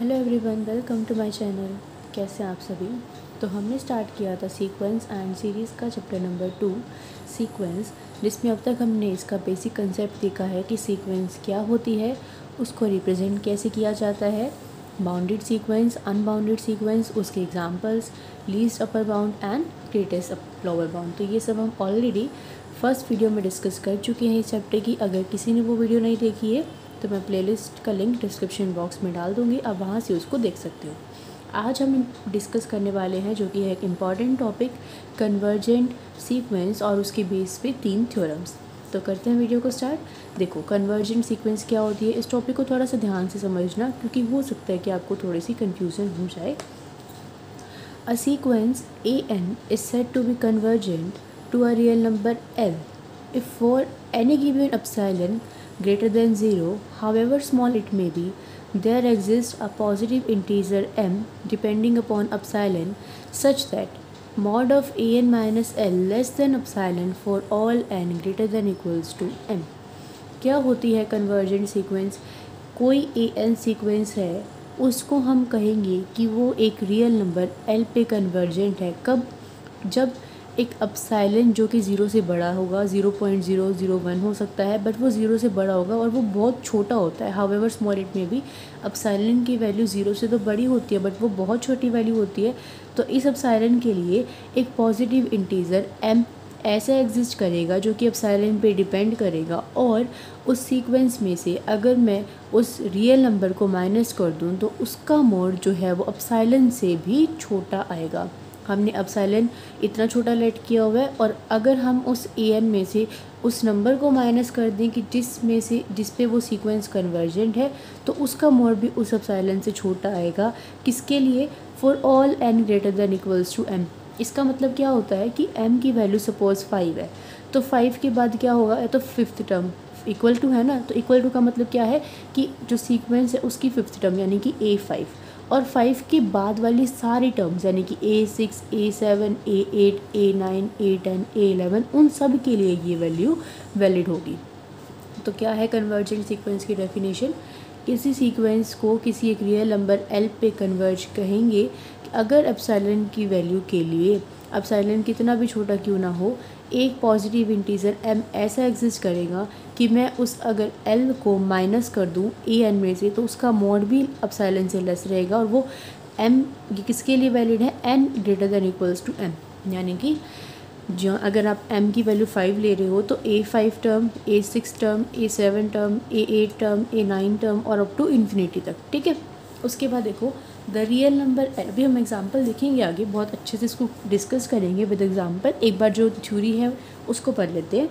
Hello everyone, welcome to my channel. कैसे हैं आप सभी। तो हमने स्टार्ट किया था सीक्वेंस एंड सीरीज़ का चैप्टर नंबर 2 सीक्वेंस, जिसमें अब तक हमने इसका बेसिक कंसेप्ट देखा है कि सीक्वेंस क्या होती है, उसको रिप्रेजेंट कैसे किया जाता है, बाउंडेड सीक्वेंस, अनबाउंडेड सीक्वेंस, उसके examples, least upper bound and greatest lower bound. तो ये सब हम ऑलरेडी फर्स्ट वीडियो में डिस्कस कर चुके हैं इस चैप्टर की। अगर किसी ने वो वीडियो नहीं देखी है तो मैं प्लेलिस्ट का लिंक डिस्क्रिप्शन बॉक्स में डाल दूँगी, आप वहाँ से उसको देख सकते हो। आज हम डिस्कस करने वाले हैं जो कि है एक इम्पॉर्टेंट टॉपिक, कन्वर्जेंट सीक्वेंस और उसके बेस पे 3 थ्योरम्स। तो करते हैं वीडियो को स्टार्ट। देखो, कन्वर्जेंट सीक्वेंस क्या होती है, इस टॉपिक को थोड़ा सा ध्यान से समझना, क्योंकि हो सकता है कि आपको थोड़ी सी कन्फ्यूज़न हो जाए। A sequence an is said to be convergent to a real number L if for any given epsilon greater than 0, however small it may be, there exists a positive integer m depending upon epsilon such that mod of an minus L less than epsilon for all n greater than equals to m। क्या होती है convergent sequence? कोई an sequence है, उसको हम कहेंगे कि वो एक रियल नंबर L पे कन्वर्जेंट है। कब? जब एक एप्सिलॉन जो कि 0 से बड़ा होगा, 0.001 हो सकता है, बट वो 0 से बड़ा होगा और वो बहुत छोटा होता है। हाउएवर स्मॉल इट में भी, एप्सिलॉन की वैल्यू 0 से तो बड़ी होती है बट वो बहुत छोटी वैल्यू होती है। तो इस एप्सिलॉन के लिए एक पॉजिटिव इंटीजर m ऐसा एग्जिस्ट करेगा जो कि एप्सिलॉन पे डिपेंड करेगा, और उस सीक्वेंस में से अगर मैं उस रियल नंबर को माइनस कर दूं तो उसका मोड जो है वो एप्सिलॉन से भी छोटा आएगा। हमने एप्सिलॉन इतना छोटा लेट किया हुआ है, और अगर हम उस an में से उस नंबर को माइनस कर दें कि जिस पे वो सीक्वेंस कन्वर्जेंट है, तो उसका मोड भी उस एप्सिलॉन से छोटा आएगा। किसके लिए? For all n greater than equals to m। इसका मतलब क्या होता है कि m की वैल्यू सपोज 5 है, तो 5 के बाद क्या होगा? तो फिफ्थ टर्म इक्वल टू है ना, तो इक्वल टू का मतलब क्या है कि जो सीक्वेंस है उसकी फिफ्थ टर्म यानी कि a5, और 5 के बाद वाली सारी टर्म्स यानी कि a6, a7, a8, a9, a10, a11, उन सब के लिए ये वैल्यू वैलिड होगी। तो क्या है कन्वर्जेंट सीक्वेंस की डेफिनेशन? किसी सीक्वेंस को किसी एक रियल नंबर L पे कन्वर्ज कहेंगे कि अगर एप्सिलॉन की वैल्यू के लिए, एप्सिलॉन कितना भी छोटा क्यों ना हो, एक पॉजिटिव इंटीजर m ऐसा एग्जिस्ट करेगा कि मैं उस अगर L को माइनस कर दूं an में से, तो उसका मोड भी एप्सिलॉन से लेस रहेगा, और वो m किसके लिए वैलिड है? n greater than equals to m। यानी कि जो अगर आप m की वैल्यू 5 ले रहे हो तो a5 term, a6 term, a7 term, a8 term, a9 term और अप टू इन्फिनिटी तक। ठीक है। उसके बाद देखो द रियल नंबर L, अभी हम एग्जांपल देखेंगे आगे, बहुत अच्छे से इसको डिस्कस करेंगे विद एग्जांपल। एक बार जो थ्योरी है उसको पढ़ लेते हैं।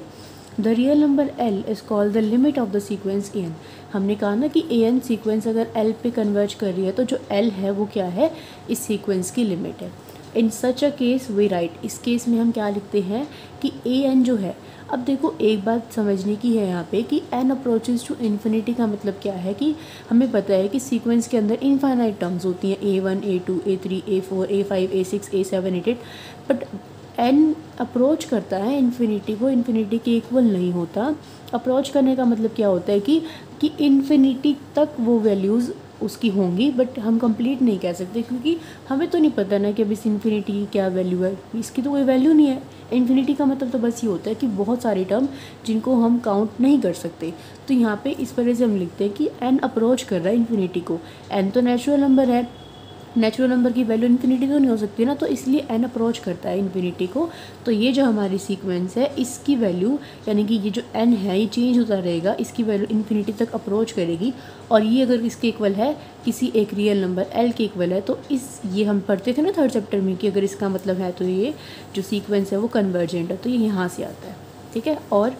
The real number L is called the limit of the sequence an। हमने कहा ना कि an सीक्वेंस अगर L पे कन्वर्ज कर रही है तो जो L है वो क्या है? इस सीक्वेंस की लिमिट है। इन सच अ केस वी राइट, इस केस में हम क्या लिखते हैं कि an जो है, अब देखो एक बात समझने की है यहाँ पे कि n अप्रोचेज टू इन्फिनिटी का मतलब क्या है कि हमें पता है कि सीक्वेंस के अंदर इनफाइनाइट टर्म्स होती हैं, a1, a2, a3, a4, a5, a6, a7, a8, but n approach करता है इन्फिनिटी को, इन्फिनिटी के इक्वल नहीं होता। अप्रोच करने का मतलब क्या होता है कि इन्फिनिटी तक वो वैल्यूज़ उसकी होंगी, बट हम कंप्लीट नहीं कह सकते, क्योंकि हमें तो नहीं पता ना कि अब इस इन्फिनिटी की क्या वैल्यू है, इसकी तो कोई वैल्यू नहीं है। इन्फिनिटी का मतलब तो बस ये होता है कि बहुत सारे टर्म जिनको हम काउंट नहीं कर सकते। तो यहाँ पे इस वजह से हम लिखते हैं कि n अप्रोच कर रहा है इन्फिनिटी को। n तो नेचुरल नंबर है, नेचुरल नंबर की वैल्यू इन्फिनिटी तो नहीं हो सकती ना, तो इसलिए n अप्रोच करता है इन्फिनिटी को। तो ये जो हमारी सीक्वेंस है इसकी वैल्यू यानी कि ये जो n है ये चेंज होता रहेगा, इसकी वैल्यू इन्फिनिटी तक अप्रोच करेगी, और ये अगर इसके इक्वल है, किसी एक रियल नंबर L के इक्वल है, तो ये हम पढ़ते थे ना थर्ड चैप्टर में कि अगर इसका मतलब है तो ये जो सीक्वेंस है वो कन्वर्जेंट है, तो ये यहाँ से आता है। ठीक है। और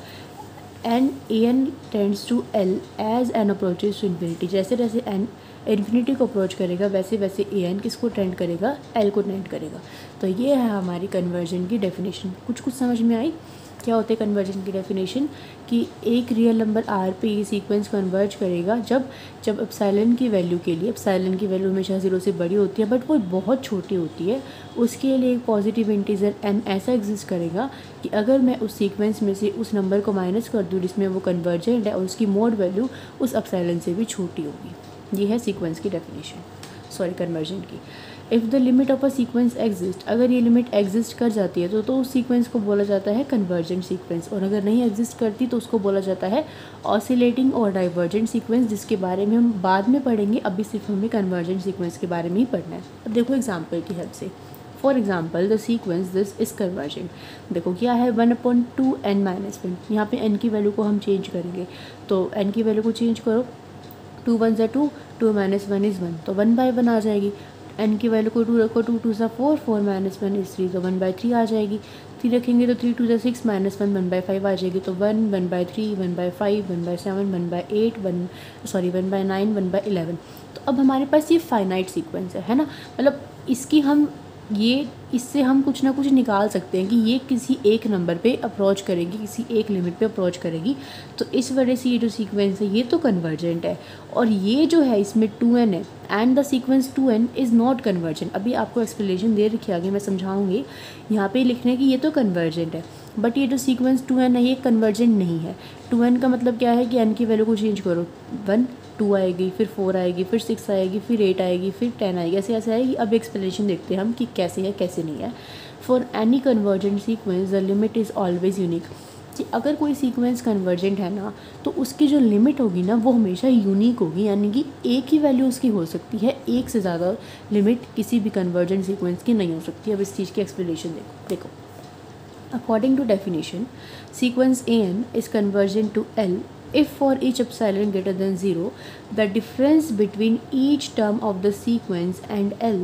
an tends to L as n approaches to infinity, जैसे जैसे n इन्फिनिटी को अप्रोच करेगा वैसे वैसे an किसको टेंड करेगा? L को टेंड करेगा। तो ये है हमारी कन्वर्जन की डेफिनेशन। कुछ समझ में आई? क्या होते हैं कन्वर्जन की डेफिनेशन? कि एक रियल नंबर R पे ये सीक्वेंस कन्वर्ज करेगा जब एप्सिलॉन की वैल्यू के लिए, एप्सिलॉन की वैल्यू हमेशा 0 से बड़ी होती है बट वो बहुत छोटी होती है, उसके लिए एक पॉजिटिव इंटीजर m ऐसा एग्जिस्ट करेगा कि अगर मैं उस सीक्वेंस में से उस नंबर को माइनस कर दूँ जिसमें वो कन्वर्जेंट है, और उसकी मोड वैल्यू उस एप्सिलॉन से भी छोटी होगी। ये है सीक्वेंस की डेफिनेशन, सॉरी कन्वर्जन की। If the limit of a sequence exist, अगर ये लिमिट एग्जिस्ट कर जाती है तो उस सीक्वेंस को बोला जाता है कन्वर्जेंट सीक्वेंस, और अगर नहीं एग्जिस्ट करती तो उसको बोला जाता है ऑसिलेटिंग और डाइवर्जेंट सीक्वेंस, जिसके बारे में हम बाद में पढ़ेंगे। अभी सिर्फ हमें कन्वर्जेंट सीक्वेंस के बारे में ही पढ़ना है। अब देखो एग्जाम्पल की हेल्प से, for example the sequence this is convergent. देखो क्या है 1/2n-1, यहाँ पे n की वैल्यू को हम चेंज करेंगे, तो n की वैल्यू को चेंज करो, 2 1 ज़ा 2, 2 - 1 इज़ 1, तो 1/1 आ जाएगी। n की वैल्यू को 2 रखो, 2 2 ज़ा 4, 4 - 1 इज़ 3, तो 1/3 आ जाएगी। 3 रखेंगे तो 3 2 ज़ा 6, -1 1/5 आ जाएगी, तो 1 1/3 1/5 1/7 1/8 1/9 1/11। तो अब हमारे पास ये फाइनाइट सीक्वेंस है ना, मतलब इसकी हम इससे हम कुछ ना कुछ निकाल सकते हैं कि ये किसी एक नंबर पे अप्रोच करेगी, किसी एक लिमिट पे अप्रोच करेगी। तो इस वजह से ये जो सीक्वेंस है ये तो कन्वर्जेंट है, और ये जो है इसमें 2n है and the sequence 2n is not convergent. अभी आपको एक्सप्लेनेशन दे रखी आगे मैं समझाऊंगी, यहाँ पे लिखने की ये तो कन्वर्जेंट है, बट ये जो सीक्वेंस 2n है ये कन्वर्जेंट नहीं है। 2n का मतलब क्या है कि n की वैल्यू को चेंज करो, 1 2 आएगी, फिर 4 आएगी, फिर 6 आएगी, फिर 8 आएगी, फिर 10 आएगी, ऐसे ऐसे आएगी। अब एक्सप्लेनेशन देखते हैं हम कि कैसे है कैसे नहीं है। For any convergent sequence the limit is always unique, कि अगर कोई सीक्वेंस कन्वर्जेंट है ना तो उसकी जो लिमिट होगी ना वो हमेशा यूनिक होगी, यानी कि एक ही वैल्यू उसकी हो सकती है, एक से ज़्यादा लिमिट किसी भी कन्वर्जेंट सीक्वेंस की नहीं हो सकती। अब इस चीज़ की एक्सप्लेनेशन देखो। According to definition, sequence an is convergent to L if for each epsilon greater than 0, the difference between each term of the sequence and L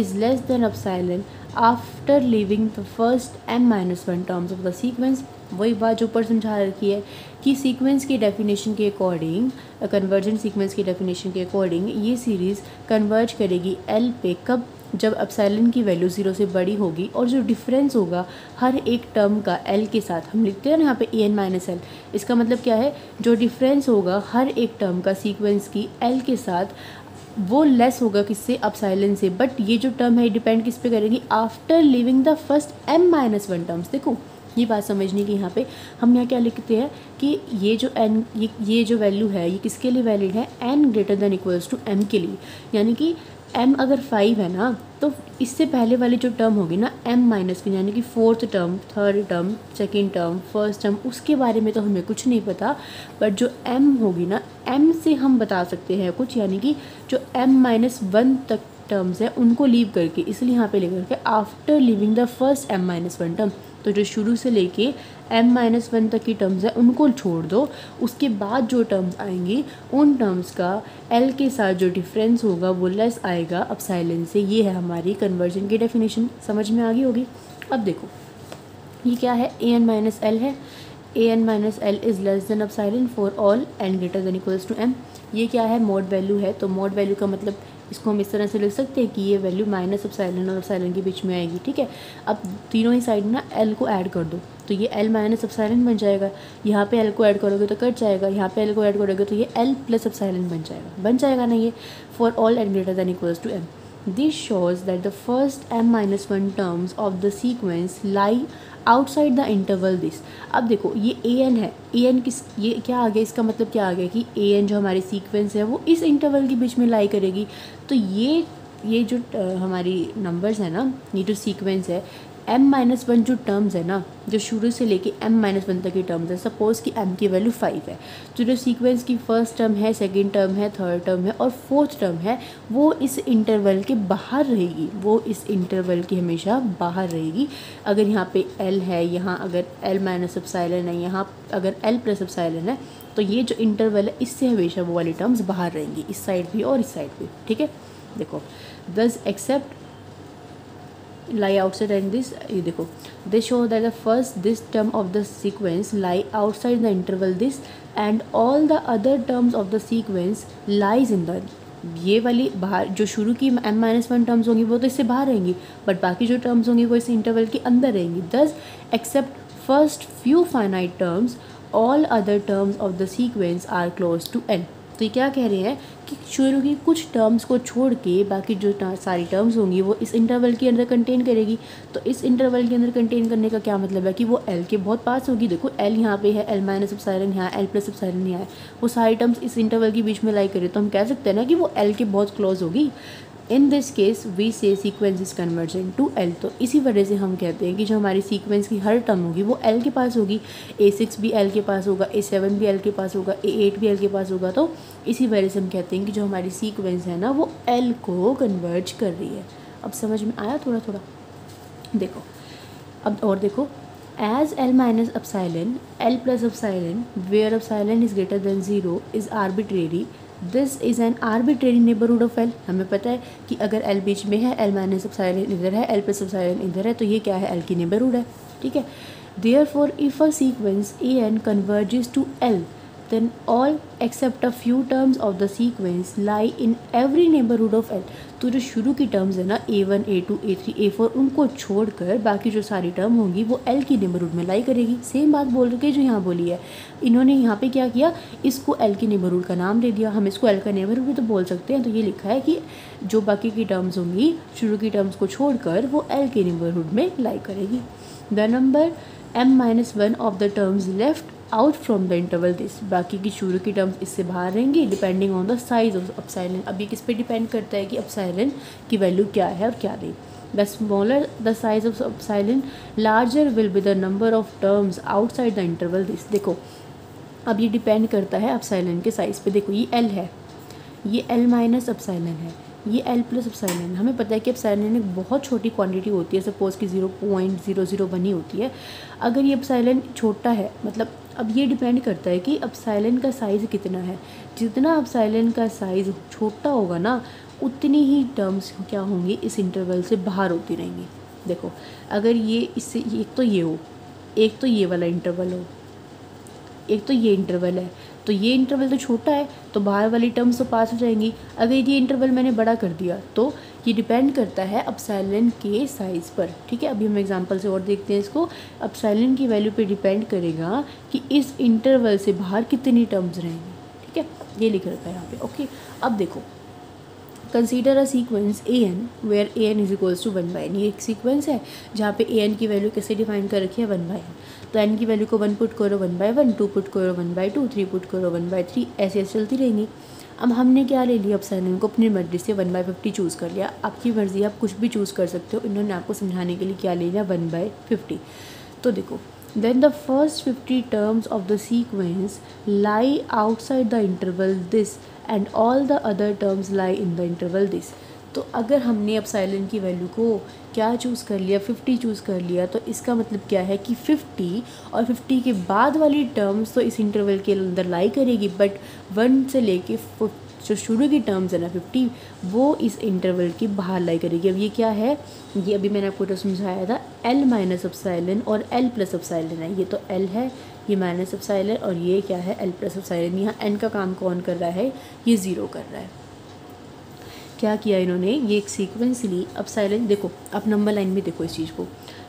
is less than epsilon after leaving the first m-1 terms of the sequence। वही बात जो ऊपर समझा रखी है कि sequence की definition के अकॉर्डिंग, कन्वर्जेंट सीक्वेंस की डेफिनेशन के अकॉर्डिंग ये सीरीज़ कन्वर्ज करेगी L पे, कब? जब एप्सिलॉन की वैल्यू 0 से बड़ी होगी, और जो डिफरेंस होगा हर एक टर्म का L के साथ, हम लिखते हैं ना यहाँ पे an-L, इसका मतलब क्या है, जो डिफरेंस होगा हर एक टर्म का सीक्वेंस की L के साथ वो लेस होगा किससे? एप्सिलॉन से। बट ये जो टर्म है डिपेंड किस पे करेगी? After living the first m-1 terms. देखो ये बात समझने की, यहाँ पे हम यहाँ क्या लिखते हैं कि ये जो n ये जो वैल्यू है ये किसके लिए वैलिड है? n greater than equals to m के लिए, यानी कि m अगर 5 है ना तो इससे पहले वाली जो टर्म होगी ना m-1, यानी कि fourth term, third term, second term, first term, उसके बारे में तो हमें कुछ नहीं पता, बट जो m होगी ना m से हम बता सकते हैं कुछ, यानी कि जो m-1 तक टर्म्स है उनको लीव करके, इसलिए यहाँ पे लेकर के after living the first m-1 term, तो जो शुरू से लेके m-1 तक की टर्म्स है उनको छोड़ दो, उसके बाद जो टर्म्स आएंगी उन टर्म्स का L के साथ जो डिफरेंस होगा वो लेस आएगा एप्सिलॉन से। ये है हमारी कन्वर्जन की डेफिनेशन, समझ में आ गई होगी। अब देखो ये क्या है, an-L है, an-L is less than epsilon for all n greater than equals to m। ये क्या है? मॉड वैल्यू है, तो मॉड वैल्यू का मतलब इसको हम इस तरह से लिख सकते हैं कि ये वैल्यू माइनस एप्सिलॉन और एप्सिलॉन के बीच में आएगी, ठीक है। अब तीनों ही साइड ना L को ऐड कर दो, तो ये L माइनस एप्सिलॉन बन जाएगा, यहाँ पे L को ऐड करोगे तो कट जाएगा, यहाँ पे L को ऐड करोगे तो ये L प्लस एप्सिलॉन बन जाएगा ना ये, for all n greater than equals to m। This shows that the first m-1 terms of the sequence lie outside the interval this. अब देखो ये an है, an किस, ये क्या आ गया, इसका मतलब क्या आ गया कि an जो हमारी सीक्वेंस है वो इस इंटरवल के बीच में लाई करेगी। तो ये जो हमारी नंबर्स है ना, ये जो सीक्वेंस है m-1 जो टर्म्स है ना, जो शुरू से लेके m-1 तक की टर्म्स है, सपोज़ कि m की वैल्यू 5 है, तो जो सीक्वेंस की फर्स्ट टर्म है, सेकंड टर्म है, थर्ड टर्म है और फोर्थ टर्म है वो इस इंटरवल के बाहर रहेगी, वो इस इंटरवल की हमेशा बाहर रहेगी। अगर यहाँ पे L है, यहाँ अगर L माइनस एप्सिलॉन है, यहाँ अगर L प्लस एप्सिलॉन है, तो ये जो इंटरवल है इससे हमेशा वो वाली टर्म्स बाहर रहेंगी, इस साइड भी और इस साइड भी, ठीक है। देखो दस accept lie outside and this, ये देखो they show that the first this term of the sequence lie outside the interval this and all the other terms of the sequence lies in the, ये वाली बाहर जो शुरू की m-1 terms होंगी वो तो इससे बाहर रहेंगी, बट बाकी जो टर्म्स होंगी वो इस इंटरवल के अंदर रहेंगी। Thus except first few finite terms all other terms of the sequence are close to L। तो तो ये क्या कह रहे हैं कि शुरू की कुछ टर्म्स को छोड़ के बाकी जो सारी टर्म्स होंगी वो इस इंटरवल के अंदर कंटेन करेगी। तो इस इंटरवल के अंदर कंटेन करने का क्या मतलब है कि वो एल के बहुत पास होगी। देखो एल यहाँ पे है, एल माइनस एप्सिलॉन यहाँ, एल प्लस एप्सिलॉन यहाँ है, वो सारी टर्म्स इस इंटरवल के बीच में लाई करे, तो हम कह सकते हैं ना कि वो एल के बहुत क्लोज होगी। In this case we say sequence is convergent to L. तो इसी वजह से हम कहते हैं कि जो हमारी सीक्वेंस की हर टर्म होगी वो एल के पास होगी। A6 भी एल के पास होगा, A7 भी एल के पास होगा, A8 भी एल के पास होगा। तो इसी वजह से हम कहते हैं कि जो हमारी सीक्वेंस है ना वो एल को कन्वर्ज कर रही है। अब समझ में आया थोड़ा थोड़ा? देखो अब और देखो, as L minus epsilon L plus epsilon where epsilon is greater than 0 is arbitrary, this is an arbitrary neighbourhood of L. हमें पता है कि अगर एल बीच में है, एल माइनस एप्सिलॉन इधर है, एल प्लस एप्सिलॉन इधर है, तो ये क्या है, एल की नेबरहुड है। ठीक है, therefore if a sequence a n converges to L then all except a few terms of the sequence lie in every neighborhood of L। तो जो शुरू की टर्म्स है ना A1, A2, A3, A4 उनको छोड़कर बाकी जो सारी टर्म होंगी वो L की नेबरहुड में लाई करेगी। सेम बात बोल के जो यहाँ बोली है, इन्होंने यहाँ पे क्या किया, इसको L की नेबरहुड का नाम दे दिया। हम इसको L का नेबरहुड भी तो बोल सकते हैं। तो ये लिखा है कि जो बाकी की टर्म्स होंगी शुरू की टर्म्स को छोड़कर वो L की नेबरहुड में लाई करेगी। The number m-1 of the terms left out from the interval this, बाकी की शुरू की टर्म्स इससे बाहर रहेंगी depending on the size of epsilon. अब ये किस पे डिपेंड करता है कि एप्सिलॉन की वैल्यू क्या है और क्या नहीं। The smaller the size of epsilon larger will be the number of terms outside the interval this. देखो अब ये डिपेंड करता है एप्सिलॉन के साइज़ पे। देखो ये एल है, ये एल माइनस एप्सिलॉन है, ये एल प्लस एप्सिलॉन। हमें पता है कि एप्सिलॉन एक बहुत छोटी क्वांटिटी होती है, सपोज़ कि 0.001 ही होती है। अगर ये एप्सिलॉन छोटा है, मतलब अब ये डिपेंड करता है कि एप्सिलॉन का साइज़ कितना है। जितना एप्सिलॉन का साइज़ छोटा होगा ना उतनी ही टर्म्स क्या होंगी इस इंटरवल से बाहर होती रहेंगी। देखो अगर ये इससे एक तो ये हो, एक तो ये वाला इंटरवल हो, एक तो ये इंटरवल है, तो ये इंटरवल तो छोटा है तो बाहर वाली टर्म्स तो पास हो जाएंगी। अगर ये इंटरवल मैंने बड़ा कर दिया तो ये डिपेंड करता है एप्सिलॉन के साइज़ पर। ठीक है, अभी हम एग्जांपल से और देखते हैं इसको। एप्सिलॉन की वैल्यू पे डिपेंड करेगा कि इस इंटरवल से बाहर कितनी टर्म्स रहेंगी। ठीक है, ये लिख रखा है यहाँ पे। ओके, अब देखो, consider a sequence a n where a n is equals to 1/n। ये एक सीक्वेंस है जहाँ पे ए एन की वैल्यू कैसे डिफाइन कर रखी है, 1/n। तो एन की वैल्यू को 1 पुट करो 1/1, 2 पुट करो 1/2, 3 पुट करो 1/3, ऐसे ऐसे चलती रहेंगी। अब हमने क्या ले लिया, एप्सिलॉन को अपनी मर्जी से 1/50 चूज़ कर लिया। आपकी मर्जी, आप कुछ भी चूज़ कर सकते हो। इन्होंने आपको समझाने के लिए क्या ले लिया, 1/50। तो देखो, then the first 50 terms of the sequence lie outside the interval this and all the other terms lie in the interval this। तो अगर हमने एप्सिलॉन की वैल्यू को क्या चूज़ कर लिया, 50 चूज़ कर लिया, तो इसका मतलब क्या है कि 50 और 50 के बाद वाली टर्म्स तो इस इंटरवल के अंदर लाई करेगी, बट 1 से लेके जो शुरू की टर्म्स है ना 50, वो इस इंटरवल की बाहर लाई करेगी। अब ये क्या है, ये अभी मैंने आपको तो समझाया था, एल माइनस एप्सिलॉन और एल प्लस एप्सिलॉन है। ये तो एल है, ये माइनस एप्सिलॉन, और ये क्या है, एल प्लस एप्सिलॉन। यहाँ एन का काम कौन कर रहा है, ये 0 कर रहा है। क्या किया इन्होंने, ये एक सीक्वेंस ली एप्सिलॉन। देखो आप नंबर लाइन में देखो इस चीज़ को,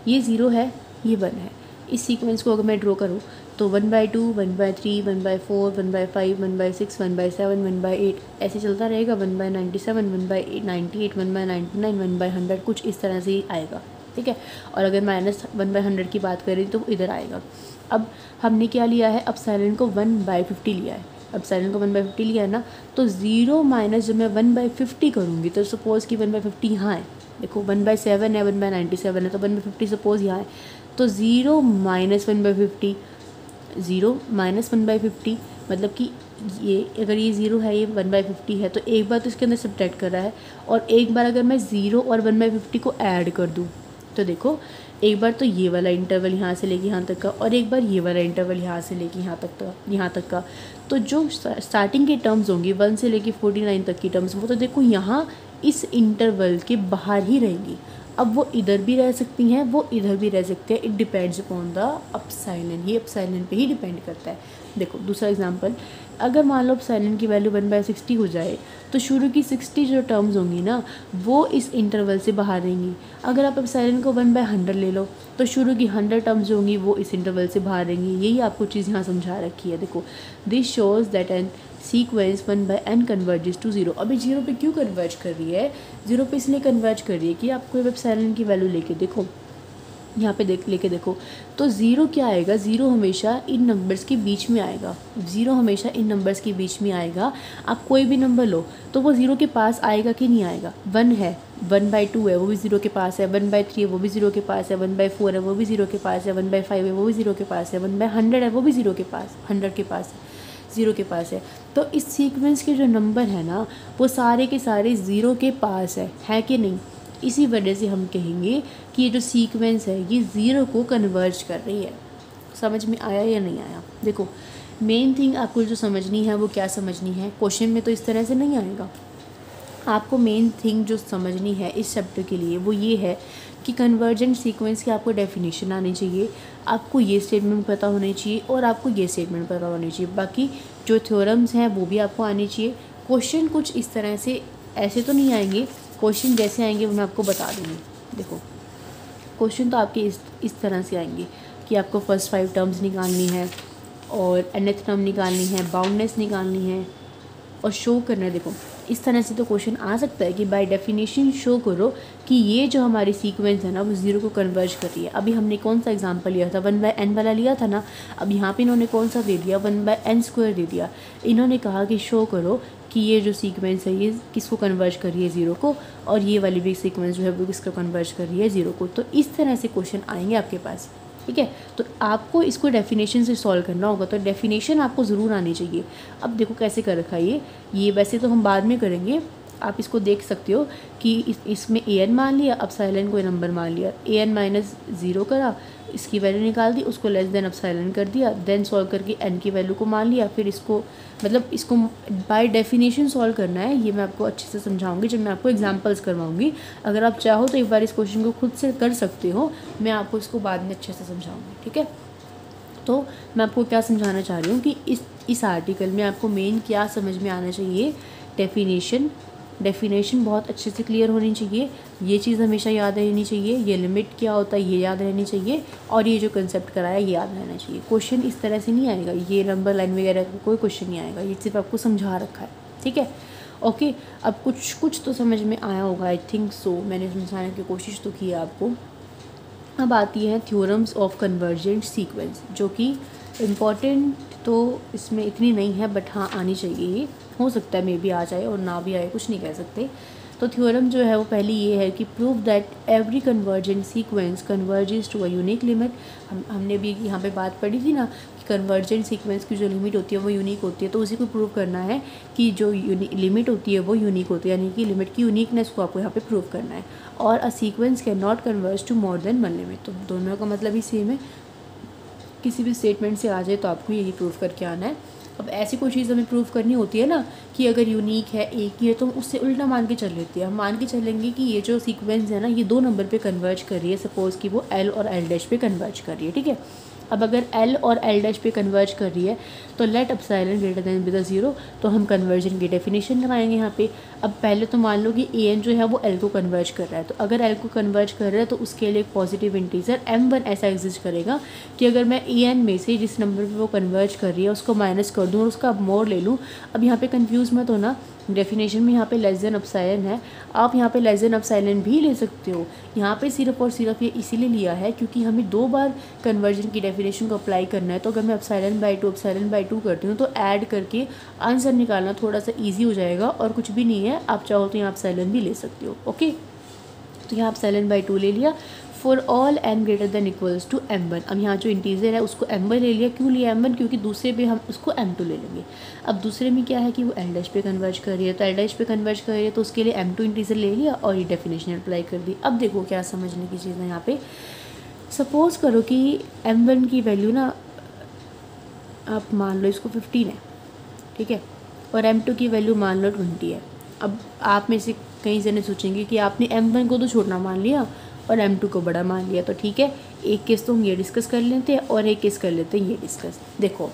ये 0 है, ये 1 है। इस सीक्वेंस को अगर मैं ड्रॉ करूँ तो 1/2, 1/3, 1/4, 1/5, 1/6, 1/7, 1/8 ऐसे चलता रहेगा। 1/97, 1/98, 1/99, 1/100 कुछ इस तरह से ही आएगा। ठीक है, और अगर -1/100 की बात करें तो इधर आएगा। अब हमने क्या लिया है, एप्सिलॉन को 1/50 लिया है। एप्सिलॉन को 1/50 लिया है ना, तो 0 माइनस जब मैं 1/50 करूँगी तो सपोज़ कि 1/50 यहाँ है। देखो 1/7 है, 1/97 है, तो 1/50 सपोज़ यहाँ है। तो 0 माइनस 1/50, 0 माइनस 1/50 मतलब कि ये अगर ये 0 है, ये 1/50 है, तो एक बार तो इसके अंदर सब्ट्रैक्ट कर रहा है, और एक बार अगर मैं 0 और 1/50 को ऐड कर दूँ तो देखो एक बार तो ये वाला इंटरवल यहाँ से लेके यहाँ तक का, और एक बार ये वाला इंटरवल यहाँ से लेके यहाँ तक का। तो जो स्टार्टिंग की टर्म्स होंगी 1 से लेके 49 तक की टर्म्स, वो तो देखो यहाँ इस इंटरवल के बाहर ही रहेंगी। अब वो इधर भी रह सकती हैं, वो इधर भी रह सकते हैं। It depends upon the epsilon, ये एप्सिलॉन पे ही डिपेंड करता है। देखो दूसरा एग्जांपल, अगर मान लो एप्सिलॉन की वैल्यू 1/60 हो जाए तो शुरू की 60 जो टर्म्स होंगी ना वो इस इंटरवल से बाहर रहेंगी। अगर आप एप्सिलॉन को 1/100 ले लो तो शुरू की 100 टर्म्स होंगी वो इस इंटरवल से बाहर रहेंगी। यही आपको चीज़ यहाँ समझा रखी है। देखो, this shows that an sequence 1/n converges to 0। अभी 0 पे क्यों कन्वर्ज कर रही है? 0 पे इसलिए कन्वर्ज कर रही है कि आप कोई एप्सिलॉन की वैल्यू लेके देखो, यहाँ पे लेके देखो तो 0 क्या आएगा? 0 हमेशा इन नंबर्स के बीच में आएगा। 0 हमेशा इन नंबर्स के बीच में आएगा। आप कोई भी नंबर लो तो वो 0 के पास आएगा कि नहीं आएगा? 1 है, 1/2 है, वो भी 0 के पास है, 1/3 है, वो भी 0 के पास है, 1/4 है, वो भी 0 के पास है, 1/5 है, वो भी 0 के पास है, 1/100 है, वो भी 0 के पास, 100 के पास है, 0 के पास है। तो इस सीक्वेंस के जो नंबर है ना वो सारे के सारे 0 के पास है कि नहीं? इसी वजह से हम कहेंगे कि ये जो सीक्वेंस है ये 0 को कन्वर्ज कर रही है। समझ में आया या नहीं आया? देखो, मेन थिंग आपको जो समझनी है वो क्या समझनी है? क्वेश्चन में तो इस तरह से नहीं आएगा। आपको मेन थिंग जो समझनी है इस चैप्टर के लिए वो ये है कि कन्वर्जेंट सीक्वेंस की आपको डेफिनेशन आनी चाहिए, आपको ये स्टेटमेंट पता होनी चाहिए और आपको ये स्टेटमेंट पता होनी चाहिए। बाकी जो थ्योरम्स हैं वो भी आपको आनी चाहिए। क्वेश्चन कुछ इस तरह से ऐसे तो नहीं आएंगे, क्वेश्चन जैसे आएंगे वो मैं आपको बता दूँगी। देखो, क्वेश्चन तो आपके इस तरह से आएंगे कि आपको फर्स्ट 5 टर्म्स निकालनी है और nth टर्म निकालनी है, बाउंडनेस निकालनी है और शो करना है। देखो, इस तरह से तो क्वेश्चन आ सकता है कि बाय डेफिनेशन शो करो कि ये जो हमारी सीक्वेंस है ना वो 0 को कन्वर्ज कर रही है। अभी हमने कौन सा एग्जांपल लिया था? 1/n वाला लिया था ना। अब यहाँ पे इन्होंने कौन सा दे दिया? 1/n² दे दिया। इन्होंने कहा कि शो करो कि ये जो सीक्वेंस है ये किसको कन्वर्ज कर रही है? 0 को, और ये वाली भी सीक्वेंस जो है वो किसको कन्वर्ज कर रही है? 0 को। तो इस तरह से क्वेश्चन आएंगे आपके पास, ठीक है। तो आपको इसको डेफिनेशन से सॉल्व करना होगा, तो डेफिनेशन आपको ज़रूर आनी चाहिए। अब देखो कैसे कर रखा है ये वैसे तो हम बाद में करेंगे, आप इसको देख सकते हो कि इसमें an मान लिया, एप्सिलॉन को नंबर मान लिया, an-0 करा, इसकी वैल्यू निकाल दी, उसको लेस देन एप्सिलॉन कर दिया, देन सॉल्व करके n की वैल्यू को मान लिया, फिर इसको मतलब इसको बाय डेफिनेशन सॉल्व करना है। ये मैं आपको अच्छे से समझाऊंगी जब मैं आपको एग्जांपल्स करवाऊंगी। अगर आप चाहो तो एक बार इस क्वेश्चन को खुद से कर सकते हो, मैं आपको इसको बाद में अच्छे से समझाऊंगी, ठीक है। तो मैं आपको क्या समझाना चाह रही हूँ कि इस आर्टिकल में आपको मेन क्या समझ में आना चाहिए? डेफिनेशन बहुत अच्छे से क्लियर होनी चाहिए, ये चीज़ हमेशा याद रहनी चाहिए, ये लिमिट क्या होता है ये याद रहनी चाहिए, और ये जो कंसेप्ट कराया ये याद रहना चाहिए। क्वेश्चन इस तरह से नहीं आएगा, ये नंबर लाइन वगैरह का कोई क्वेश्चन नहीं आएगा, ये सिर्फ आपको समझा रखा है, ठीक है। ओके, अब कुछ तो समझ में आया होगा, आई थिंक सो। मैंने समझाने की कोशिश तो की है आपको। अब आती है थ्योरम्स ऑफ कन्वर्जेंट सीक्वेंस, जो कि इम्पॉर्टेंट तो इसमें इतनी नहीं है, बट हाँ आनी चाहिए। ये हो सकता है मे बी आ जाए और ना भी आए, कुछ नहीं कह सकते। तो थ्योरम जो है वो पहली ये है कि prove that every convergent sequence converges to a unique limit. हमने भी यहाँ पे बात पढ़ी थी ना कि कन्वर्जेंट सीक्वेंस की जो लिमिट होती है वो यूनिक होती है, तो उसी को प्रूव करना है कि जो लिमिट होती है वो यूनिक होती है, यानी कि लिमिट की यूनिकनेस को आपको यहाँ पे प्रूव करना है। और a sequence can not converge to more than 1 limit. तो दोनों का मतलब ही सेम है, किसी भी स्टेटमेंट से आ जाए तो आपको यही प्रूव करके आना है। अब ऐसी कोई चीज़ हमें प्रूव करनी होती है ना कि अगर यूनिक है, एक ही है, तो हम उससे उल्टा मान के चल लेते हैं। हम मान के चलेंगे कि ये जो सीक्वेंस है ना ये 2 नंबर पे कन्वर्ज कर रही है, सपोज़ कि वो L और L' पे कन्वर्ज कर रही है, ठीक है। अब अगर L और L' पे कन्वर्ज कर रही है तो let epsilon greater than with 0, तो हम कन्वर्जन की डेफिनेशन लगाएंगे यहाँ पे। अब पहले तो मान लो कि an जो है वो L को कन्वर्ज कर रहा है, तो अगर L को कन्वर्ज कर रहा है तो उसके लिए एक पॉजिटिव इंटीजर m1 ऐसा एग्जिस्ट करेगा कि अगर मैं an में से जिस नंबर पे वो कन्वर्ज कर रही है उसको माइनस कर दूँ और उसका मोड ले लूँ। अब यहाँ पे कंफ्यूज मत होना, डेफिनेशन में यहाँ पे लेस देन एप्सिलॉन है, आप यहाँ पे लेस देन एप्सिलॉन भी ले सकते हो। यहाँ पे सिर्फ और सिर्फ ये इसीलिए लिया है क्योंकि हमें 2 बार कन्वर्जन की डेफिनेशन को अप्लाई करना है। तो अगर मैं एप्सिलॉन/2 करती हूँ तो ऐड करके आंसर निकालना थोड़ा सा ईजी हो जाएगा, और कुछ भी नहीं है। आप चाहो तो यहाँ एप्सिलॉन भी ले सकते हो, ओके। तो यहाँ एप्सिलॉन/2 ले लिया for all n greater than equals to m1। अब यहाँ जो इंटीजर है उसको m1 ले लिया, क्यों लिया m1? क्योंकि दूसरे पे हम उसको m2 ले लेंगे। अब दूसरे में क्या है कि वो L' पे कन्वर्ज कर रही है, तो L' पे कन्वर्ज कर रही है तो उसके लिए m2 इंटीजर ले लिया और ये डेफिनेशन अप्लाई कर दी। अब देखो क्या समझने की चीज़ है यहाँ पे। सपोज़ करो कि m1 की वैल्यू ना आप मान लो इसको 15 है, ठीक है, और m2 की वैल्यू मान लो 20 है। अब आप में से कई जने सोचेंगे कि आपने m1 को तो छोटा मान लिया और m2 को बड़ा मान लिया, तो ठीक है, एक केस तो हम ये डिस्कस कर लेते हैं और एक केस कर लेते हैं ये डिस्कस। देखो,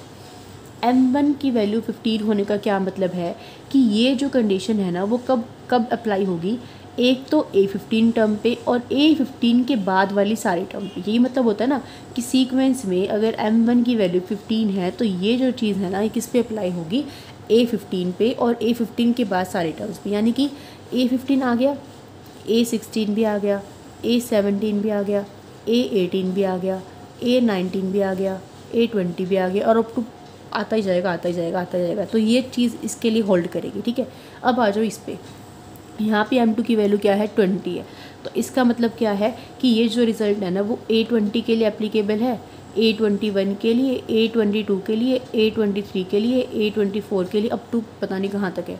m1 की वैल्यू 15 होने का क्या मतलब है कि ये जो कंडीशन है ना वो कब अप्लाई होगी? एक तो A15 टर्म पे और A15 के बाद वाली सारी टर्म पे। यही मतलब होता है ना कि सीक्वेंस में अगर m1 की वैल्यू 15 है तो ये जो चीज़ है ना ये किस पे अप्लाई होगी? A15 पे और A15 के बाद सारे टर्म्स पे, यानी कि A15 आ गया, A16 भी आ गया, A17 भी आ गया, A18 भी आ गया, A19 भी आ गया, A20 भी आ गया, और अब तो आता ही जाएगा आता ही जाएगा आता ही जाएगा। तो ये चीज़ इसके लिए होल्ड करेगी, ठीक है। अब आ जाओ इस पर, यहाँ पे M2 की वैल्यू क्या है 20 है, तो इसका मतलब क्या है कि ये जो रिज़ल्ट है ना वो A20 के लिए एप्लीकेबल है, A21 के लिए, A22 के लिए, A23 के लिए, A24 के लिए, अप टू पता नहीं कहाँ तक है।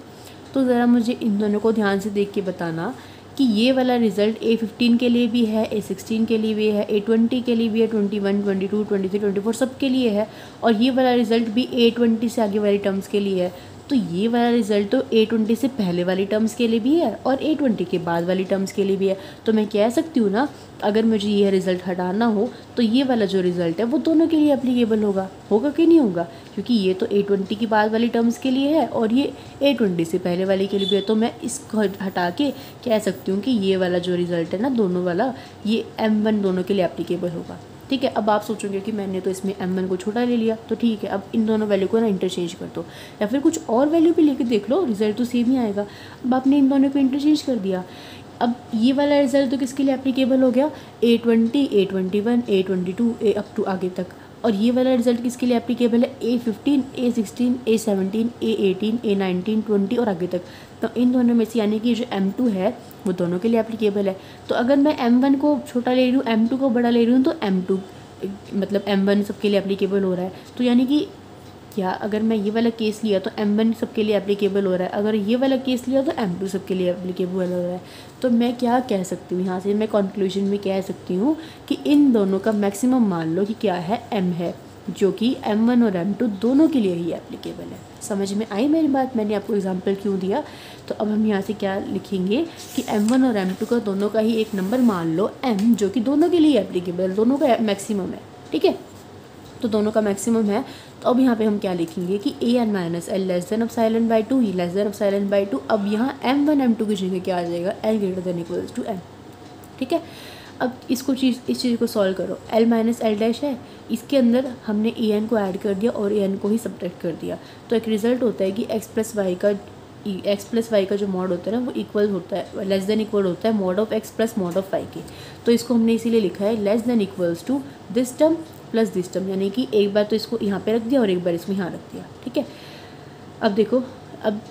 तो ज़रा मुझे इन दोनों को ध्यान से देख के बताना कि ये वाला रिज़ल्ट A15 के लिए भी है, A16 के लिए भी है, A20 के लिए भी है, 21, 22, 23, 24 सब के लिए है, और ये वाला रिज़ल्ट भी A20 से आगे वाली टर्म्स के लिए है। तो ये वाला रिज़ल्ट तो A20 से पहले वाली टर्म्स के लिए भी है और A20 के बाद वाली टर्म्स के लिए भी है। तो मैं कह सकती हूँ ना, अगर मुझे ये रिज़ल्ट हटाना हो तो ये वाला जो रिज़ल्ट है वो दोनों के लिए एप्लीकेबल होगा कि नहीं होगा, क्योंकि ये तो A20 की बाद वाली टर्म्स के लिए है और ये A20 से पहले वाली के लिए भी है। तो मैं इसको हटा के कह सकती हूँ कि ये वाला जो रिज़ल्ट है ना दोनों वाला, ये M1 दोनों के लिए एप्लीकेबल होगा, ठीक है। अब आप सोचोगे कि मैंने तो इसमें M1 को छोटा ले लिया, तो ठीक है, अब इन दोनों वैल्यू को ना इंटरचेंज कर दो, या फिर कुछ और वैल्यू भी लेके देख लो, रिजल्ट तो सेम ही आएगा। अब आपने इन दोनों को इंटरचेंज कर दिया, अब ये वाला रिजल्ट तो किसके लिए एप्लीकेबल हो गया, A20, A21, A22, A up to आगे तक, और ये वाला रिजल्ट किसके लिए एप्लीकेबल है, A15, A16, A17, A18, A19, 20 और आगे तक। तो इन दोनों में से यानी कि जो M2 है वो दोनों के लिए एप्लीकेबल है। तो अगर मैं M1 को छोटा ले रही हूँ, M2 को बड़ा ले रही हूँ, तो M2 मतलब M1 सबके लिए एप्लीकेबल हो रहा है। तो यानी कि क्या, अगर मैं ये वाला केस लिया तो M1 सबके लिए एप्लीकेबल हो रहा है, अगर ये वाला केस लिया तो M2 सबके लिए एप्लीकेबल हो रहा है। तो मैं क्या कह सकती हूँ यहाँ से, मैं कंक्लूजन में कह सकती हूँ कि इन दोनों का मैक्सिमम मान लो कि क्या है, M है, जो कि M1 और M2 दोनों के लिए ही एप्लीकेबल है। समझ में आई मेरी बात, मैंने आपको एग्जांपल क्यों दिया। तो अब हम यहाँ से क्या लिखेंगे कि M1 और M2 का दोनों का ही एक नंबर मान लो M, जो कि दोनों के लिए एप्लीकेबल, दोनों का मैक्सिमम है, ठीक है। तो दोनों का मैक्सिमम है, तो अब यहाँ पे हम क्या लिखेंगे कि an minus L less than epsilon by 2, he less than epsilon by 2। अब यहाँ M1 M2 की जगह क्या आ जाएगा, L greater than equals to M, ठीक है। अब इस चीज़ को सॉल्व करो, L माइनस एल डैश है, इसके अंदर हमने an को ऐड कर दिया और an को ही सब्ट्रैक्ट कर दिया, तो एक रिज़ल्ट होता है कि x प्लस वाई का जो मॉड होता है ना वो इक्वल होता है, लेस देन इक्वल होता है mod of x plus mod of y के। तो इसको हमने इसीलिए लिखा है less than equals to this term plus this term, यानी कि एक बार तो इसको यहाँ पे रख दिया और एक बार इसको यहाँ रख दिया, ठीक है। अब देखो, अब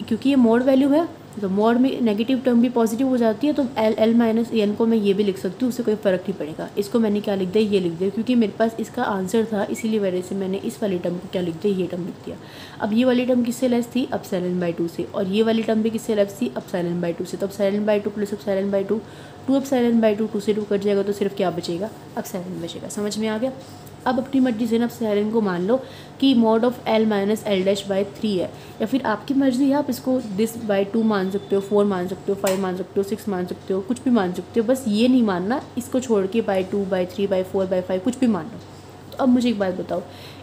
क्योंकि ये मॉड वैल्यू है तो मॉड में नेगेटिव टर्म भी पॉजिटिव हो जाती है, तो L माइनस एन को मैं ये भी लिख सकती हूँ, उससे कोई फ़र्क नहीं पड़ेगा। इसको मैंने क्या लिख दिया, ये लिख दिया, क्योंकि मेरे पास इसका आंसर था, इसीलिए वजह से मैंने इस वाली टर्म को क्या लिख दिया, ये टर्म लिख दिया। अब ये वाली टर्म किससे लेस थी, एप्सिलॉन बाई 2 से, और ये वाली टर्म भी किससे लेस थी, एप्सिलॉन बाई 2 से। तो epsilon by 2 plus epsilon by 2, 2 epsilon by 2, 2 से 2 कट जाएगा तो सिर्फ क्या बचेगा, एप्सिलॉन बचेगा। समझ में आ गया। अब अपनी मर्जी से ना एप्सिलॉन को मान लो कि mod of L minus L dash by 3 है, या फिर आपकी मर्जी है, आप इसको दिस बाई 2 मान सकते हो, 4 मान सकते हो, 5 मान सकते हो, 6 मान सकते हो, कुछ भी मान सकते हो, बस ये नहीं मानना, इसको छोड़ के बाई 2 बाई 3 बाई 4 बाई 5 कुछ भी मान लो। तो अब मुझे एक बात बताओ,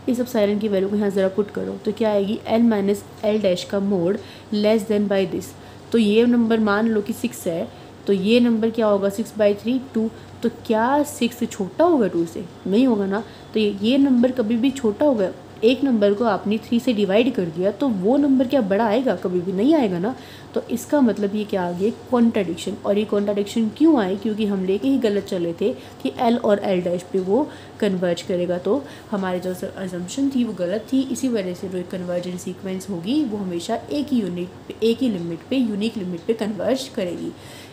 इस एप्सिलॉन की वैल्यू को यहाँ ज़रा पुट करो तो क्या आएगी, L माइनस एल डैश का mode less than by this. तो ये नंबर मान लो कि 6 है, तो ये नंबर क्या होगा, 6 बाई 3 2। तो क्या 6 छोटा होगा 2 से, नहीं होगा ना। तो ये नंबर कभी भी छोटा होगा, एक नंबर को आपने 3 से डिवाइड कर दिया तो वो नंबर क्या बड़ा आएगा, कभी भी नहीं आएगा ना। तो इसका मतलब ये क्या आ गया, कॉन्ट्राडिक्शन। और ये कॉन्ट्राडिक्शन क्यों आई, क्योंकि हम लेके ही गलत चले थे कि L और L डैश पे वो कन्वर्ज करेगा, तो हमारी जो असम्पशन थी वो गलत थी। इसी वजह से जो कन्वर्जेंट सीक्वेंस होगी वो हमेशा एक ही लिमिट पे यूनिक लिमिट पे कन्वर्ज करेगी।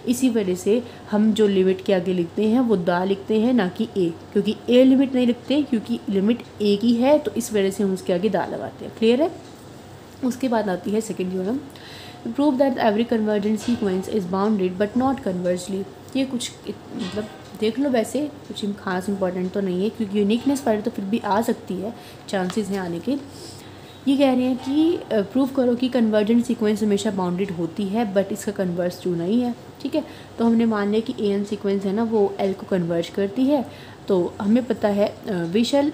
इसी वजह से हम जो लिमिट के आगे लिखते हैं वो दा लिखते हैं, ना कि ए, क्योंकि ए लिमिट नहीं लिखते क्योंकि लिमिट ए की है, तो इस वजह से हम उसके आगे दा लगाते हैं। क्लियर है। उसके बाद आती है second theorem, prove that every convergent sequence is bounded but not conversely. ये कुछ मतलब देख लो, वैसे कुछ खास इंपॉर्टेंट तो नहीं है, क्योंकि यूनिकनेस वाली तो फिर भी आ सकती है, चांसेस हैं आने के। ये कह रहे हैं कि प्रूव करो कि कन्वर्जेंट सीक्वेंस हमेशा बाउंडेड होती है बट इसका कन्वर्स ट्रू नहीं है, ठीक है। तो हमने मान लिया कि एन सीक्वेंस है ना वो एल को कन्वर्ज करती है, तो हमें पता है विशल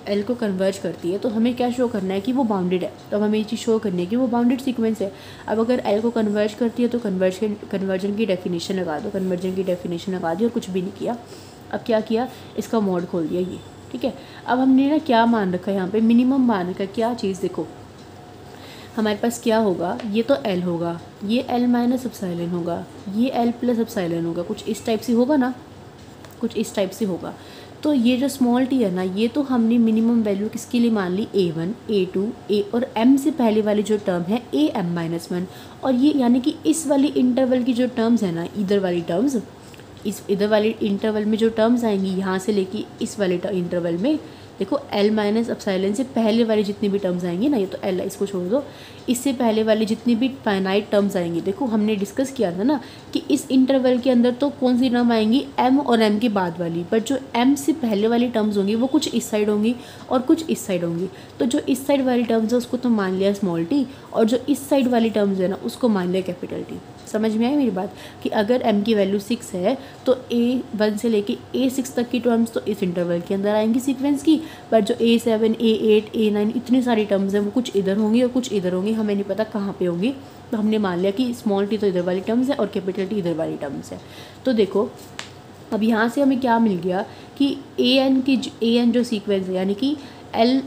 एल को कन्वर्ज करती है, तो हमें क्या शो करना है कि वो बाउंडेड है। तो हमें ये चीज़ शो करनी है कि वो बाउंडेड सीक्वेंस है। अब अगर एल को कन्वर्ज करती है तो कन्वर्जन की डेफिनेशन लगा दो, कन्वर्जन की डेफिनेशन लगा दी और कुछ भी नहीं किया। अब क्या किया, इसका मॉड खोल दिया ये, ठीक है। अब हमने ना क्या मान रखा है यहाँ पे, मिनिमम मान रखा है। क्या चीज़, देखो हमारे पास क्या होगा, ये तो L होगा, ये L माइनस एप्सिलॉन होगा, ये L प्लस एप्सिलॉन होगा, कुछ इस टाइप से होगा ना, कुछ इस टाइप से होगा। तो ये जो स्मॉल t है ना, ये तो हमने मिनिमम वैल्यू किसके लिए मान ली, a1 a2 a और m से पहले वाली जो टर्म है am-1, और ये यानी कि इस वाली इंटरवल की जो टर्म्स है ना, इधर वाली टर्म्स, इस इधर वाले इंटरवल में जो टर्म्स आएंगी यहाँ से लेके इस वाले इंटरवल में, देखो L माइनस एप्सिलॉन से पहले वाली जितनी भी टर्म्स आएंगी ना, ये तो L इसको छोड़ दो, इससे पहले वाली जितनी भी फाइनाइट टर्म्स आएंगी, देखो हमने डिस्कस किया था ना कि इस इंटरवल के अंदर तो कौन सी टर्म आएंगी, M और M के बाद वाली, बट जो M से पहले वाली टर्म्स होंगी वो कुछ इस साइड होंगी और कुछ इस साइड होंगी। तो जो इस साइड वाली टर्म्स है उसको तो मान लिया स्मॉल t, और जो इस साइड वाली टर्म्स है ना उसको मान लिया कैपिटल T। समझ में आई मेरी बात कि अगर m की वैल्यू 6 है तो a1 से लेके a6 तक की टर्म्स तो इस इंटरवल के अंदर आएंगी सीक्वेंस की, बट जो a7 a8 a9 इतनी सारी टर्म्स हैं वो कुछ इधर होंगी और कुछ इधर होंगी, हमें नहीं पता कहाँ पे होंगी। तो हमने मान लिया कि स्मॉल t तो इधर वाली टर्म्स है और कैपिटल T इधर वाली टर्म्स है। तो देखो अब यहाँ से हमें क्या मिल गया कि an जो सीक्वेंस है यानी कि L,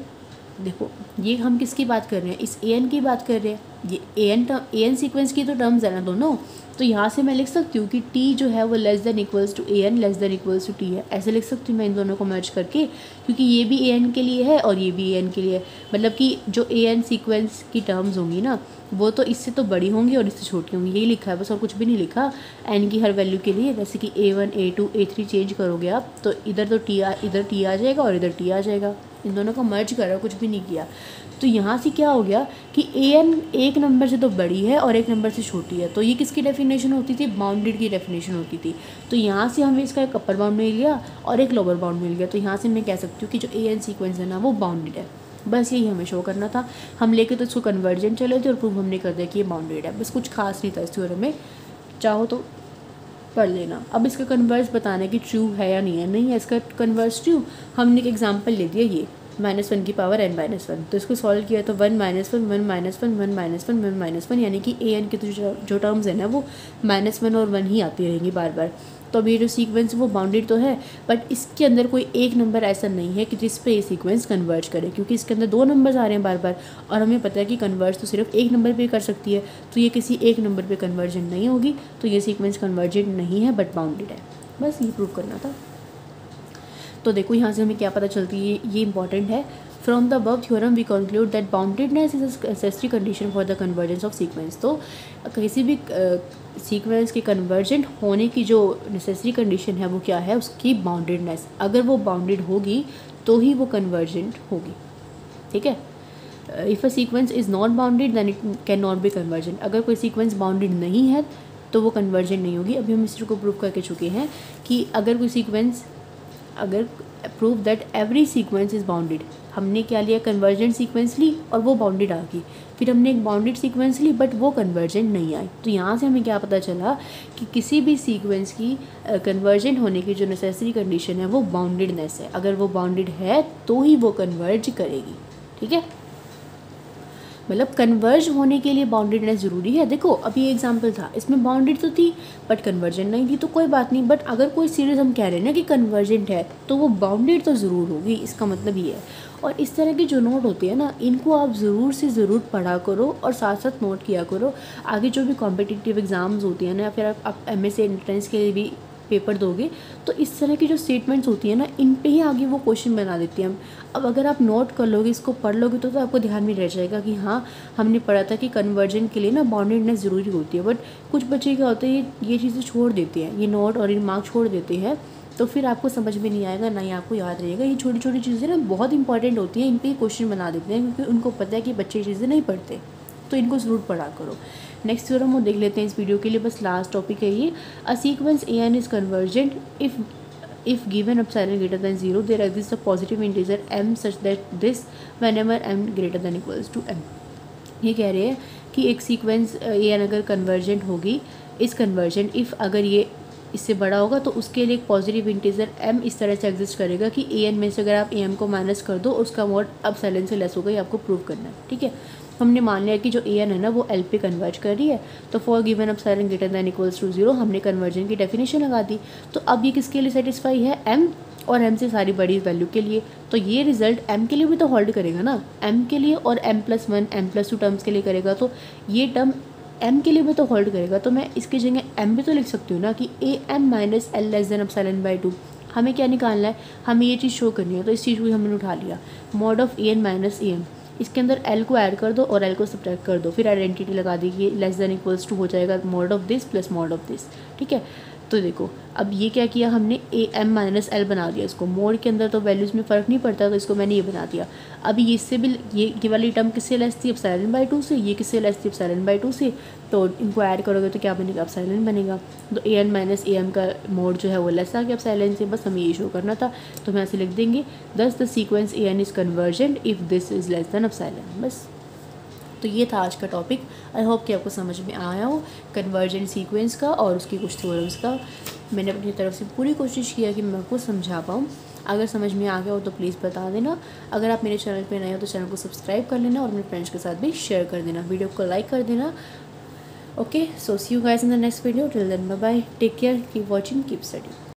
देखो ये हम किसकी बात कर रहे हैं, इस an की बात कर रहे हैं, ये an सीक्वेंस की तो टर्म्स है ना दोनों। तो यहाँ से मैं लिख सकती हूँ कि t जो है वो less than equals to an less than equals to t है, ऐसे लिख सकती हूँ मैं इन दोनों को मर्ज करके, क्योंकि ये भी an के लिए है और ये भी an के लिए है। मतलब कि जो an सीक्वेंस की टर्म्स होंगी ना वो तो इससे तो बड़ी होंगी और इससे छोटी होंगी, यही लिखा है बस और कुछ भी नहीं लिखा n की हर वैल्यू के लिए। जैसे कि a1 a2 a3 चेंज करोगे आप तो इधर तो इधर t आ जाएगा और इधर t आ जाएगा, इन दोनों का मर्ज करो, कुछ भी नहीं किया। तो यहाँ से क्या हो गया कि an एक नंबर से तो बड़ी है और एक नंबर से छोटी है, तो ये किसकी डेफिनेशन होती थी, बाउंडेड की डेफिनेशन होती थी। तो यहाँ से हमें इसका एक अपर बाउंड मिल गया और एक लोअर बाउंड मिल गया, तो यहाँ से मैं कह सकती हूँ कि जो an सीक्वेंस है ना वो बाउंडेड है। बस यही हमें शो करना था, हम लेके तो इसको कन्वर्जेंट चले थे और प्रूफ हमने कर दिया कि ये बाउंडेड है, बस कुछ खास नहीं था इस थ्योरम में, चाहो तो पढ़ लेना। अब इसका कन्वर्स बताना कि ट्रू है या नहीं है, नहीं है इसका कन्वर्स ट्रू, हमने एक एग्जांपल ले दिया ये -1 की पावर n-1, तो इसको सॉल्व किया तो 1 -1 1 -1 1 -1 1 -1 यानी कि an की जो टर्म्स है ना वो -1 और 1 ही आती रहेंगी बार बार। तो अब ये जो सीक्वेंस वो बाउंडेड तो है, बट इसके अंदर कोई एक नंबर ऐसा नहीं है कि जिस पे ये सीक्वेंस कन्वर्ज करे, क्योंकि इसके अंदर दो नंबर्स आ रहे हैं बार बार और हमें पता है कि कन्वर्ज तो सिर्फ एक नंबर पे कर सकती है, तो ये किसी एक नंबर पे कन्वर्जेंट नहीं होगी, तो ये सीक्वेंस कन्वर्जेंट नहीं है बट बाउंडेड है। बस ये प्रूव करना था। तो देखो यहाँ से हमें क्या पता चलती है, ये इंपॉर्टेंट है। From the above theorem we conclude that boundedness is a necessary condition for the convergence of sequence. तो किसी भी सीक्वेंस के कन्वर्जेंट होने की जो नेसेसरी कंडीशन है वो क्या है, उसकी बाउंडेडनेस। अगर वो बाउंडेड होगी तो ही वो कन्वर्जेंट होगी, ठीक है। If a sequence is not bounded then it can not be convergent. अगर कोई सीक्वेंस बाउंडेड नहीं है तो वो कन्वर्जेंट नहीं होगी। अभी हम इस चीज़ को प्रूव करके चुके हैं कि अगर कोई सीक्वेंस, अगर prove that every sequence is bounded, हमने क्या लिया, कन्वर्जेंट सीक्वेंस ली और वो बाउंडेड आ गई, फिर हमने एक बाउंडेड सीक्वेंस ली बट वो कन्वर्जेंट नहीं आई। तो यहाँ से हमें क्या पता चला कि किसी भी सीक्वेंस की कन्वर्जेंट होने की जो नेसेसरी कंडीशन है वो बाउंडेडनेस है। अगर वो बाउंडेड है तो ही वो कन्वर्ज करेगी, ठीक है। मतलब कन्वर्ज होने के लिए बाउंडेडनेस ज़रूरी है। देखो अभी ये एग्जांपल था, इसमें बाउंडेड तो थी बट कन्वर्जेंट नहीं थी, तो कोई बात नहीं, बट अगर कोई सीरीज़ हम कह रहे हैं ना कि कन्वर्जेंट है तो वो बाउंडेड तो ज़रूर होगी, इसका मतलब ये है। और इस तरह के जो नोट होते हैं ना, इनको आप ज़रूर से ज़रूर पढ़ा करो और साथ साथ नोट किया करो। आगे जो भी कॉम्पिटिटिव एग्ज़ाम्स होती हैं ना, या फिर आप MSc एंट्रेंस के लिए भी पेपर दोगे तो इस तरह की जो स्टेटमेंट्स होती है ना, इन पे ही आगे वो क्वेश्चन बना देती हैं। अब अगर आप नोट कर लोगे, इसको पढ़ लोगे तो आपको ध्यान में रह जाएगा कि हाँ हमने पढ़ा था कि कन्वर्जन के लिए ना बाउंडेडनेस ज़रूरी होती है। बट कुछ बच्चे क्या होते हैं, ये चीज़ें छोड़ देते हैं, ये नोट और इन मार्क्स छोड़ देते हैं, तो फिर आपको समझ में नहीं आएगा, ना ही आपको याद रहेगा। ये छोटी छोटी चीज़ें ना बहुत इंपॉर्टेंट होती हैं, इन पर क्वेश्चन बना देते हैं क्योंकि उनको पता है कि बच्चे चीज़ें नहीं पढ़ते, तो इनको ज़रूर पढ़ा करो। नेक्स्ट थ्योरम वो देख लेते हैं इस वीडियो के लिए, बस लास्ट टॉपिक है ये। A sequence an is convergent if given epsilon greater than 0 there exists a positive integer m such that this whenever m greater than equals to m। ये कह रहे हैं कि एक सीक्वेंस an अगर कन्वर्जेंट होगी, इस कन्वर्जेंट इफ़ अगर ये इससे बड़ा होगा तो उसके लिए एक पॉजिटिव इंटीजर m इस तरह से एग्जिस्ट करेगा कि an में से अगर आप am को माइनस कर दो उसका मॉड एप्सिलॉन से लेस होगा, ये आपको प्रूव करना है, ठीक है। हमने मान लिया कि जो an है ना वो l पे कन्वर्ज कर रही है, तो for given epsilon greater than equals to 0 हमने कन्वर्जन की डेफिनेशन लगा दी। तो अब ये किसके लिए सेटिस्फाई है, m और m से सारी बड़ी वैल्यू के लिए, तो ये रिजल्ट m के लिए भी तो होल्ड करेगा ना, m के लिए और m+1 m+2 टर्म्स के लिए करेगा, तो ये टर्म m के लिए भी तो होल्ड करेगा। तो मैं इसकी जगह m भी तो लिख सकती हूँ ना कि am minus L less than ε/2। हमें क्या निकालना है, हमें ये चीज़ शो करनी है, तो इस चीज़ को हमने उठा लिया mod of an minus am। इसके अंदर l को ऐड कर दो और l को सब्ट्रैक्ट कर दो, फिर आइडेंटिटी लगा दी कि लेस देन इक्वल्स टू हो जाएगा mod of this plus mod of this. ठीक है, तो देखो अब ये क्या किया हमने, am माइनस एल बना दिया इसको, मोड के अंदर तो वैल्यूज़ में फ़र्क नहीं पड़ता, तो इसको मैंने ये बना दिया। अभी इससे भी ये वाली टर्म किससे लेस थी, ε/2 से, ये किससे लेस थी, ε/2 से, तो इनको ऐड करोगे तो क्या बनेगा, एप्सिलॉन बनेगा। तो an माइनस am का मोड जो है वो लेस आ गया एप्सिलॉन से, बस हमें ये शो करना था, तो हम ऐसे लिख देंगे दस the sequence an is convergent if this is less than epsilon. बस, तो ये था आज का टॉपिक। आई होप कि आपको समझ में आया हो कन्वर्जेंट सीक्वेंस का और उसकी कुछ थ्योरम्स का। मैंने अपनी तरफ से पूरी कोशिश किया कि मैं आपको समझा पाऊँ। अगर समझ में आ गया हो तो प्लीज़ बता देना। अगर आप मेरे चैनल पे नए हो तो चैनल को सब्सक्राइब कर लेना और अपने फ्रेंड्स के साथ भी शेयर कर देना, वीडियो को लाइक कर देना। Okay, so see you guys in the next video, till then bye bye, take care, keep watching, keep studying.